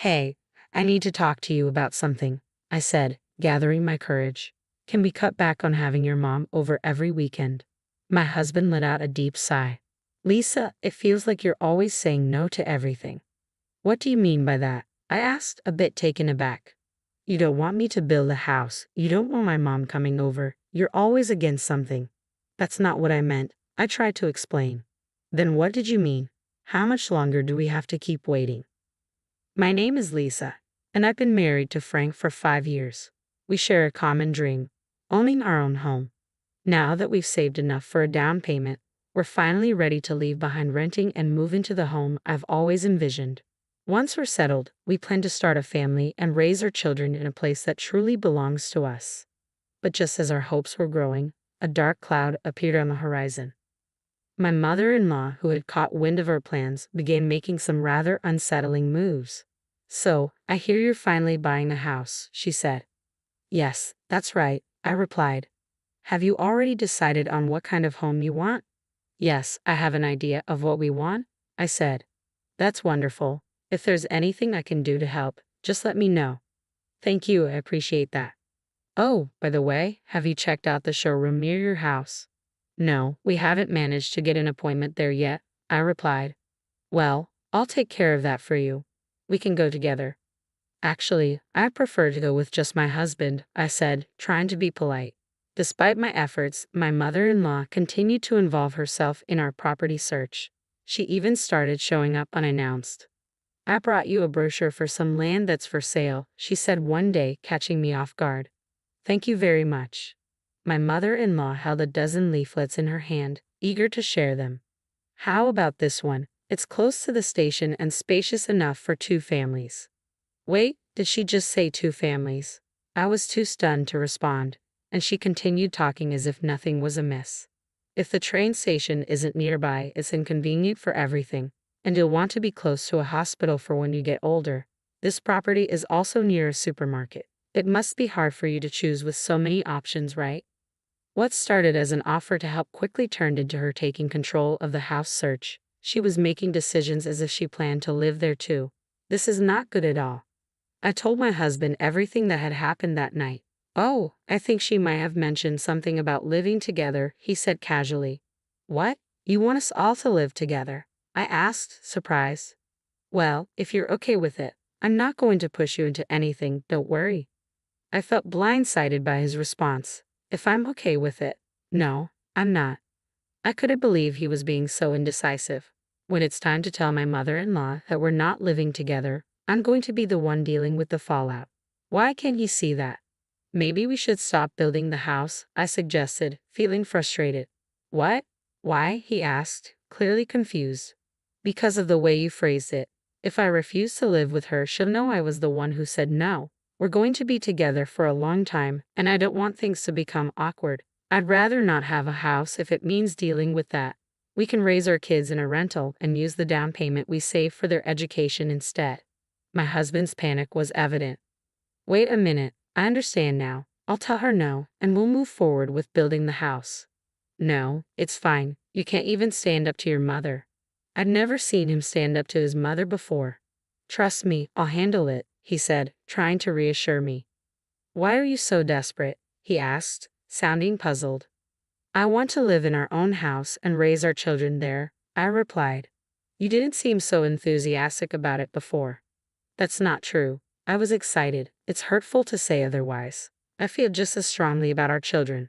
Hey, I need to talk to you about something, I said, gathering my courage. Can we cut back on having your mom over every weekend? My husband let out a deep sigh. Lisa, it feels like you're always saying no to everything. What do you mean by that? I asked, a bit taken aback. You don't want me to build a house. You don't want my mom coming over. You're always against something. That's not what I meant. I tried to explain. Then what did you mean? How much longer do we have to keep waiting? My name is Lisa, and I've been married to Frank for 5 years. We share a common dream, owning our own home. Now that we've saved enough for a down payment, we're finally ready to leave behind renting and move into the home I've always envisioned. Once we're settled, we plan to start a family and raise our children in a place that truly belongs to us. But just as our hopes were growing, a dark cloud appeared on the horizon. My mother-in-law, who had caught wind of our plans, began making some rather unsettling moves. So, I hear you're finally buying a house, she said. Yes, that's right, I replied. Have you already decided on what kind of home you want? Yes, I have an idea of what we want, I said. That's wonderful. If there's anything I can do to help, just let me know. Thank you, I appreciate that. Oh, by the way, have you checked out the showroom near your house? No, we haven't managed to get an appointment there yet, I replied. Well, I'll take care of that for you. We can go together. Actually, I prefer to go with just my husband, I said, trying to be polite. Despite my efforts, my mother-in-law continued to involve herself in our property search. She even started showing up unannounced. I brought you a brochure for some land that's for sale, she said one day, catching me off guard. Thank you very much. My mother-in-law held a dozen leaflets in her hand, eager to share them. How about this one? It's close to the station and spacious enough for 2 families. Wait, did she just say 2 families? I was too stunned to respond, and she continued talking as if nothing was amiss. If the train station isn't nearby, it's inconvenient for everything, and you'll want to be close to a hospital for when you get older. This property is also near a supermarket. It must be hard for you to choose with so many options, right? What started as an offer to help quickly turned into her taking control of the house search. She was making decisions as if she planned to live there too. This is not good at all. I told my husband everything that had happened that night. Oh, I think she might have mentioned something about living together, he said casually. What? You want us all to live together? I asked, surprised. Well, if you're okay with it, I'm not going to push you into anything, don't worry. I felt blindsided by his response. If I'm okay with it? No, I'm not. I couldn't believe he was being so indecisive. When it's time to tell my mother-in-law that we're not living together, I'm going to be the one dealing with the fallout. Why can't he see that? Maybe we should stop building the house, I suggested, feeling frustrated. What? Why? He asked, clearly confused. Because of the way you phrased it. If I refuse to live with her, she'll know I was the one who said no. We're going to be together for a long time, and I don't want things to become awkward. I'd rather not have a house if it means dealing with that. We can raise our kids in a rental and use the down payment we save for their education instead. My husband's panic was evident. Wait a minute, I understand now. I'll tell her no, and we'll move forward with building the house. No, it's fine. You can't even stand up to your mother. I'd never seen him stand up to his mother before. Trust me, I'll handle it, he said, trying to reassure me. Why are you so desperate? He asked, sounding puzzled. I want to live in our own house and raise our children there, I replied. You didn't seem so enthusiastic about it before. That's not true. I was excited. It's hurtful to say otherwise. I feel just as strongly about our children.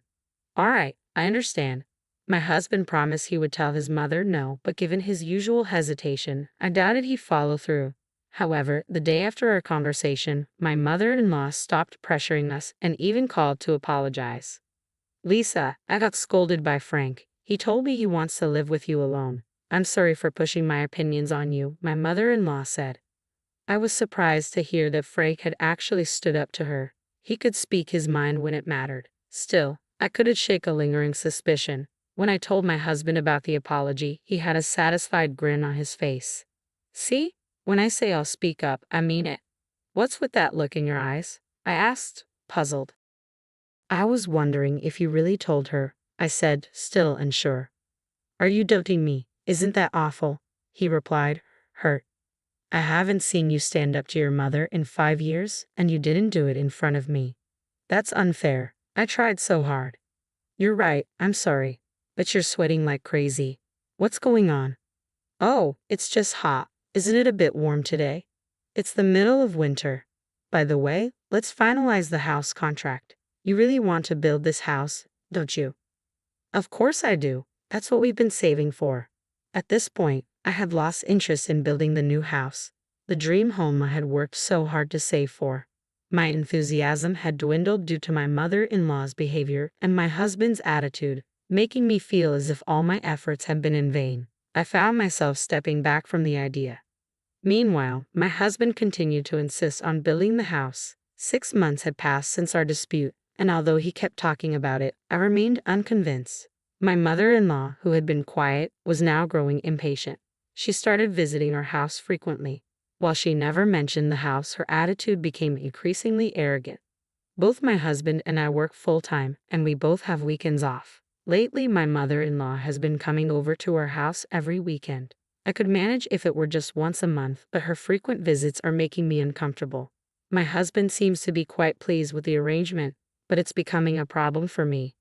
All right, I understand. My husband promised he would tell his mother no, but given his usual hesitation, I doubted he'd follow through. However, the day after our conversation, my mother-in-law stopped pressuring us and even called to apologize. Lisa, I got scolded by Frank. He told me he wants to live with you alone. I'm sorry for pushing my opinions on you, my mother-in-law said. I was surprised to hear that Frank had actually stood up to her. He could speak his mind when it mattered. Still, I couldn't shake a lingering suspicion. When I told my husband about the apology, he had a satisfied grin on his face. See? When I say I'll speak up, I mean it. What's with that look in your eyes? I asked, puzzled. I was wondering if you really told her, I said, still unsure. Are you doubting me? Isn't that awful? He replied, hurt. I haven't seen you stand up to your mother in 5 years, and you didn't do it in front of me. That's unfair. I tried so hard. You're right, I'm sorry. But you're sweating like crazy. What's going on? Oh, it's just hot. Isn't it a bit warm today? It's the middle of winter. By the way, let's finalize the house contract. You really want to build this house, don't you? Of course I do. That's what we've been saving for. At this point, I had lost interest in building the new house, the dream home I had worked so hard to save for. My enthusiasm had dwindled due to my mother-in-law's behavior and my husband's attitude, making me feel as if all my efforts had been in vain. I found myself stepping back from the idea. Meanwhile, my husband continued to insist on building the house. 6 months had passed since our dispute, and although he kept talking about it, I remained unconvinced. My mother-in-law, who had been quiet, was now growing impatient. She started visiting our house frequently. While she never mentioned the house, her attitude became increasingly arrogant. Both my husband and I work full-time, and we both have weekends off. Lately, my mother-in-law has been coming over to our house every weekend. I could manage if it were just once a month, but her frequent visits are making me uncomfortable. My husband seems to be quite pleased with the arrangement, but it's becoming a problem for me.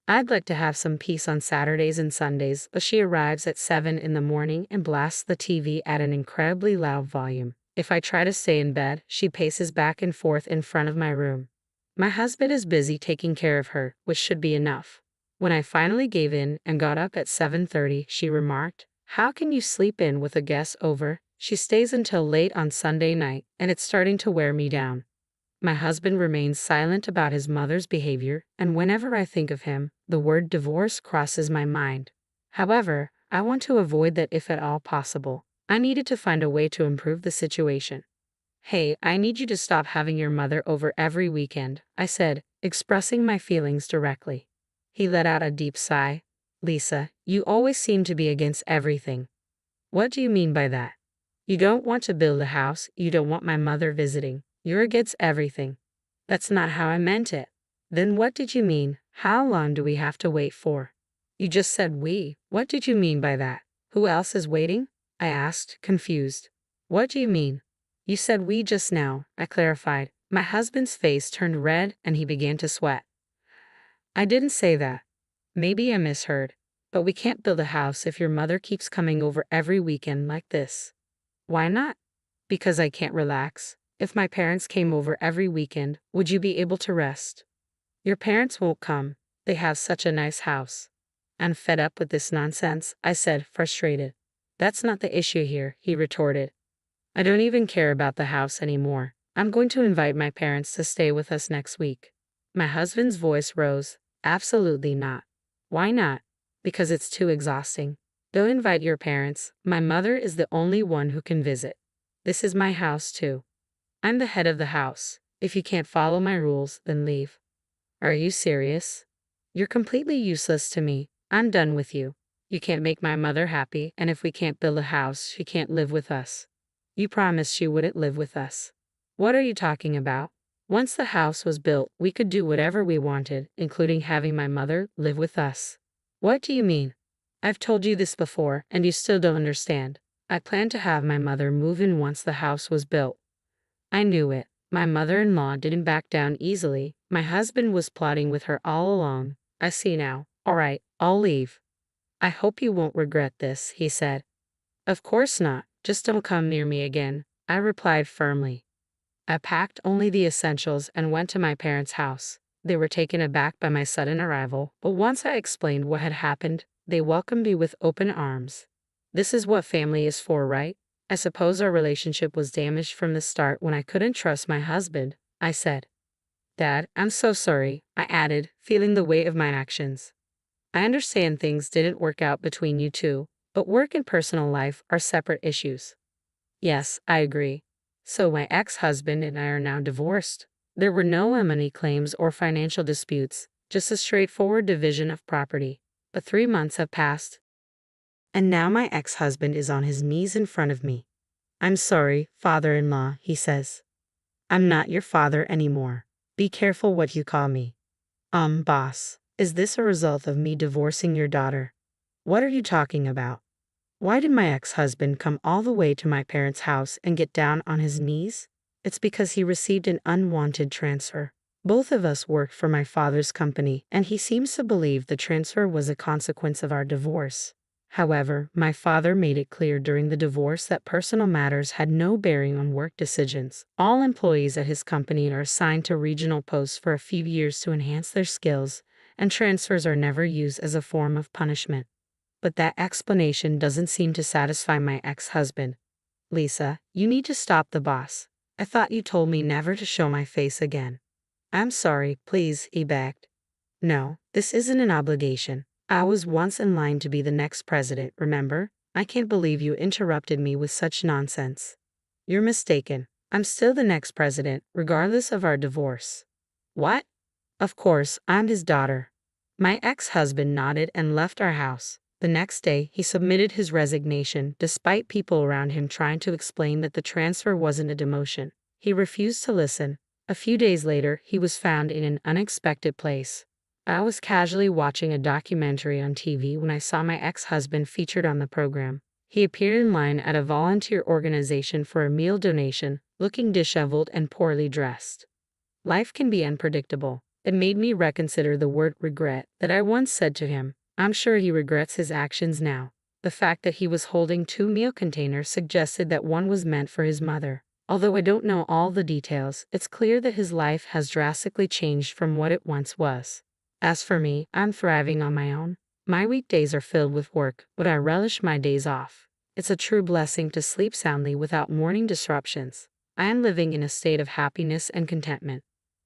I'd like to have some peace on Saturdays and Sundays, but she arrives at 7 in the morning and blasts the TV at an incredibly loud volume. If I try to stay in bed, she paces back and forth in front of my room. My husband is busy taking care of her, which should be enough. When I finally gave in and got up at 7:30, she remarked, "How can you sleep in with a guest over? She stays until late on Sunday night, and it's starting to wear me down." My husband remains silent about his mother's behavior, and whenever I think of him, the word divorce crosses my mind. However, I want to avoid that if at all possible. I needed to find a way to improve the situation. "Hey, I need you to stop having your mother over every weekend," I said, expressing my feelings directly. He let out a deep sigh. "Lisa, you always seem to be against everything." "What do you mean by that?" "You don't want to build a house, you don't want my mother visiting. You're against everything." "That's not how I meant it." "Then what did you mean? How long do we have to wait for?" "You just said we. What did you mean by that?" "Who else is waiting?" I asked, confused. "What do you mean?" "You said we just now," I clarified. My husband's face turned red and he began to sweat. "I didn't say that. Maybe I misheard. But we can't build a house if your mother keeps coming over every weekend like this." "Why not?" "Because I can't relax. If my parents came over every weekend, would you be able to rest?" "Your parents won't come. They have such a nice house." "I'm fed up with this nonsense," I said, frustrated. "That's not the issue here," he retorted. "I don't even care about the house anymore. I'm going to invite my parents to stay with us next week." My husband's voice rose. "Absolutely not." "Why not?" "Because it's too exhausting. Don't invite your parents. My mother is the only one who can visit. This is my house too. I'm the head of the house. If you can't follow my rules, then leave." "Are you serious?" "You're completely useless to me. I'm done with you. You can't make my mother happy, and if we can't build a house, she can't live with us." "You promised she wouldn't live with us." "What are you talking about? Once the house was built, we could do whatever we wanted, including having my mother live with us." "What do you mean?" "I've told you this before, and you still don't understand. I planned to have my mother move in once the house was built." I knew it. My mother-in-law didn't back down easily. My husband was plotting with her all along. "I see now. All right, I'll leave." "I hope you won't regret this," he said. "Of course not. Just don't come near me again," I replied firmly. I packed only the essentials and went to my parents' house. They were taken aback by my sudden arrival, but once I explained what had happened, they welcomed me with open arms. "This is what family is for, right? I suppose our relationship was damaged from the start when I couldn't trust my husband," I said. "Dad, I'm so sorry," I added, feeling the weight of my actions. "I understand things didn't work out between you two, but work and personal life are separate issues." "Yes, I agree." So my ex-husband and I are now divorced. There were no money claims or financial disputes, just a straightforward division of property. But 3 months have passed, and now my ex-husband is on his knees in front of me. "I'm sorry, father-in-law," he says. "I'm not your father anymore. Be careful what you call me." Boss, is this a result of me divorcing your daughter?" "What are you talking about?" Why did my ex-husband come all the way to my parents' house and get down on his knees? It's because he received an unwanted transfer. Both of us worked for my father's company, and he seems to believe the transfer was a consequence of our divorce. However, my father made it clear during the divorce that personal matters had no bearing on work decisions. All employees at his company are assigned to regional posts for a few years to enhance their skills, and transfers are never used as a form of punishment. But that explanation doesn't seem to satisfy my ex-husband. Lisa, you need to stop the boss. I thought you told me never to show my face again. I'm sorry, please, he begged. No, this isn't an obligation. I was once in line to be the next president, remember? I can't believe you interrupted me with such nonsense. You're mistaken. I'm still the next president, regardless of our divorce. What? Of course, I'm his daughter. My ex-husband nodded and left our house. The next day, he submitted his resignation, despite people around him trying to explain that the transfer wasn't a demotion. He refused to listen. A few days later, he was found in an unexpected place. I was casually watching a documentary on TV when I saw my ex-husband featured on the program. He appeared in line at a volunteer organization for a meal donation, looking disheveled and poorly dressed. Life can be unpredictable. It made me reconsider the word regret that I once said to him. I'm sure he regrets his actions now. The fact that he was holding 2 meal containers suggested that one was meant for his mother. Although I don't know all the details, it's clear that his life has drastically changed from what it once was. As for me, I'm thriving on my own. My weekdays are filled with work, but I relish my days off. It's a true blessing to sleep soundly without morning disruptions. I am living in a state of happiness and contentment.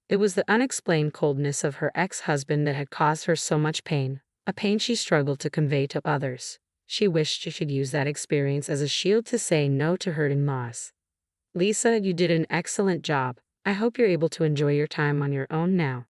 It was the unexplained coldness of her ex-husband that had caused her so much pain, a pain she struggled to convey to others. She wished she could use that experience as a shield to say no to her in-laws. Lisa, you did an excellent job. I hope you're able to enjoy your time on your own now.